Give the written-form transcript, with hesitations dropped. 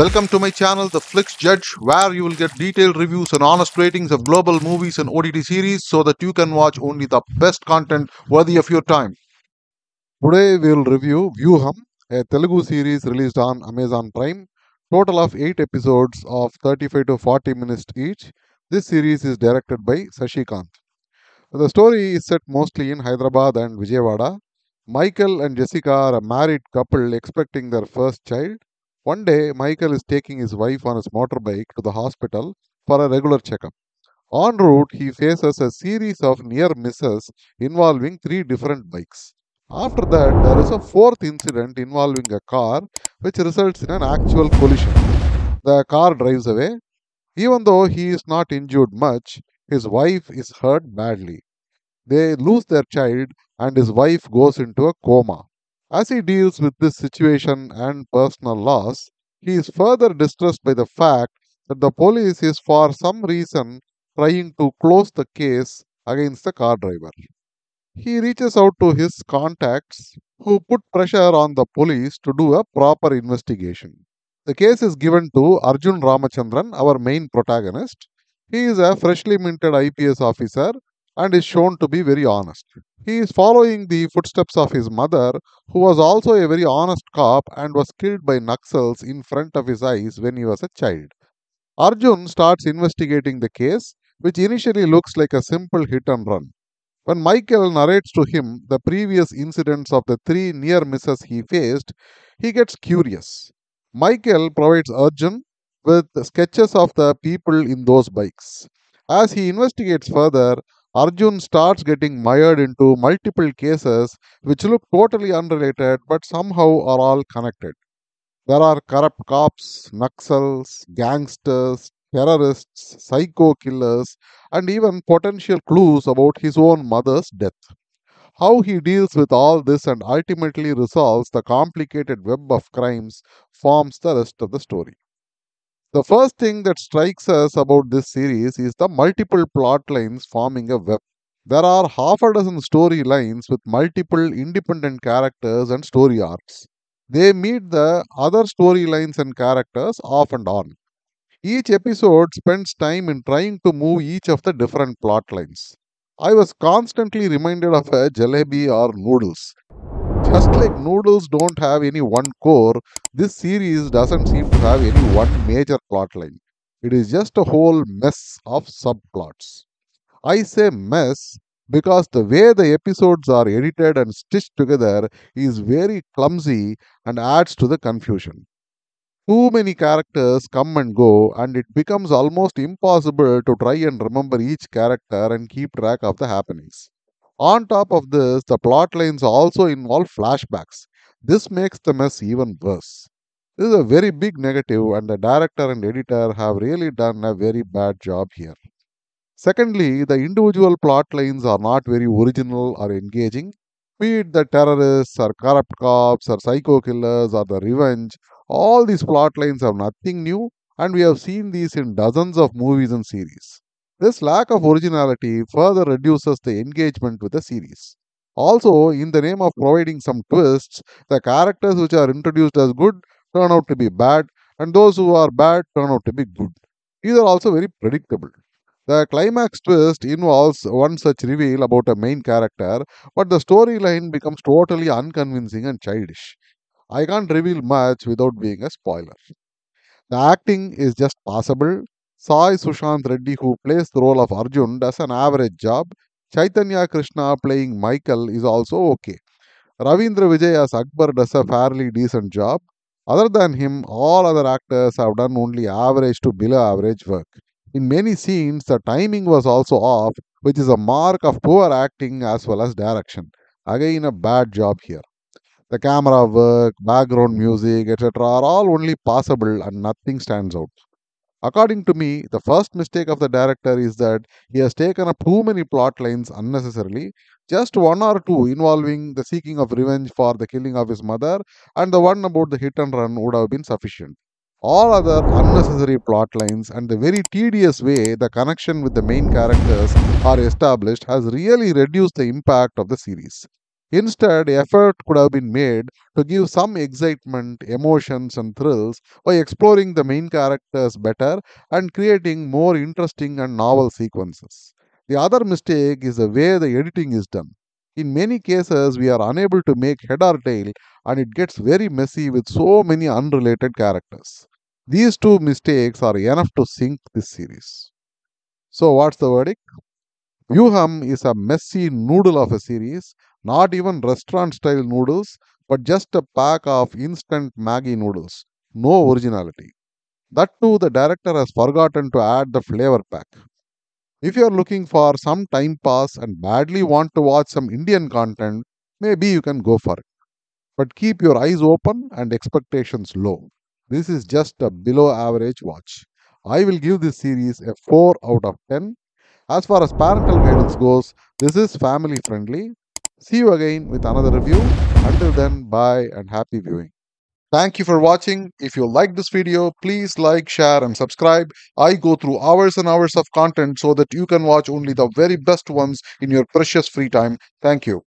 Welcome to my channel, The Flicks Judge, where you will get detailed reviews and honest ratings of global movies and OTT series so that you can watch only the best content worthy of your time. Today we will review Vyooham, a Telugu series released on Amazon Prime. Total of 8 episodes of 35 to 40 minutes each. This series is directed by Sashikant. The story is set mostly in Hyderabad and Vijayawada. Michael and Jessica are a married couple expecting their first child. One day, Michael is taking his wife on his motorbike to the hospital for a regular checkup. En route, he faces a series of near misses involving three different bikes. After that, there is a fourth incident involving a car which results in an actual collision. The car drives away. Even though he is not injured much, his wife is hurt badly. They lose their child, and his wife goes into a coma. As he deals with this situation and personal loss, he is further distressed by the fact that the police is for some reason trying to close the case against the car driver. He reaches out to his contacts who put pressure on the police to do a proper investigation. The case is given to Arjun Ramachandran, our main protagonist. He is a freshly minted IPS officer and is shown to be very honest. He is following the footsteps of his mother, who was also a very honest cop and was killed by Naxals in front of his eyes when he was a child. Arjun starts investigating the case, which initially looks like a simple hit and run. When Michael narrates to him the previous incidents of the three near misses he faced, he gets curious. Michael provides Arjun with sketches of the people in those bikes. As he investigates further, Arjun starts getting mired into multiple cases which look totally unrelated but somehow are all connected. There are corrupt cops, Naxals, gangsters, terrorists, psycho killers, and even potential clues about his own mother's death. How he deals with all this and ultimately resolves the complicated web of crimes forms the rest of the story. The first thing that strikes us about this series is the multiple plot lines forming a web. There are half a dozen storylines with multiple independent characters and story arcs. They meet the other storylines and characters off and on. Each episode spends time in trying to move each of the different plot lines. I was constantly reminded of a jalebi or noodles. Just like noodles don't have any one core, this series doesn't seem to have any one major plot line. It is just a whole mess of subplots. I say mess because the way the episodes are edited and stitched together is very clumsy and adds to the confusion. Too many characters come and go, and it becomes almost impossible to try and remember each character and keep track of the happenings. On top of this, the plot lines also involve flashbacks. This makes the mess even worse. This is a very big negative, and the director and editor have really done a very bad job here. Secondly, the individual plot lines are not very original or engaging. Be it the terrorists or corrupt cops or psycho killers or the revenge, all these plot lines have nothing new, and we have seen these in dozens of movies and series. This lack of originality further reduces the engagement with the series. Also, in the name of providing some twists, the characters which are introduced as good turn out to be bad, and those who are bad turn out to be good. These are also very predictable. The climax twist involves one such reveal about a main character, but the storyline becomes totally unconvincing and childish. I can't reveal much without being a spoiler. The acting is just passable. Sai Sushant Reddy, who plays the role of Arjun, does an average job. Chaitanya Krishna playing Michael is also okay. Ravindra Vijay as Akbar does a fairly decent job. Other than him, all other actors have done only average to below average work. In many scenes, the timing was also off, which is a mark of poor acting as well as direction. Again, a bad job here. The camera work, background music, etc., are all only passable and nothing stands out. According to me, the first mistake of the director is that he has taken up too many plot lines unnecessarily. Just one or two involving the seeking of revenge for the killing of his mother, and the one about the hit and run would have been sufficient. All other unnecessary plot lines and the very tedious way the connection with the main characters are established has really reduced the impact of the series. Instead, effort could have been made to give some excitement, emotions, and thrills by exploring the main characters better and creating more interesting and novel sequences. The other mistake is the way the editing is done. In many cases, we are unable to make head or tail, and it gets very messy with so many unrelated characters. These two mistakes are enough to sink this series. So, what's the verdict? Vyooham is a messy noodle of a series, not even restaurant style noodles, but just a pack of instant Maggi noodles. No originality. That too, the director has forgotten to add the flavor pack. If you are looking for some time pass and badly want to watch some Indian content, maybe you can go for it. But keep your eyes open and expectations low. This is just a below average watch. I will give this series a 4 out of 10. As far as parental guidance goes, this is family friendly. See you again with another review. Until then, bye and happy viewing. Thank you for watching. If you like this video, please like, share, and subscribe. I go through hours and hours of content so that you can watch only the very best ones in your precious free time. Thank you.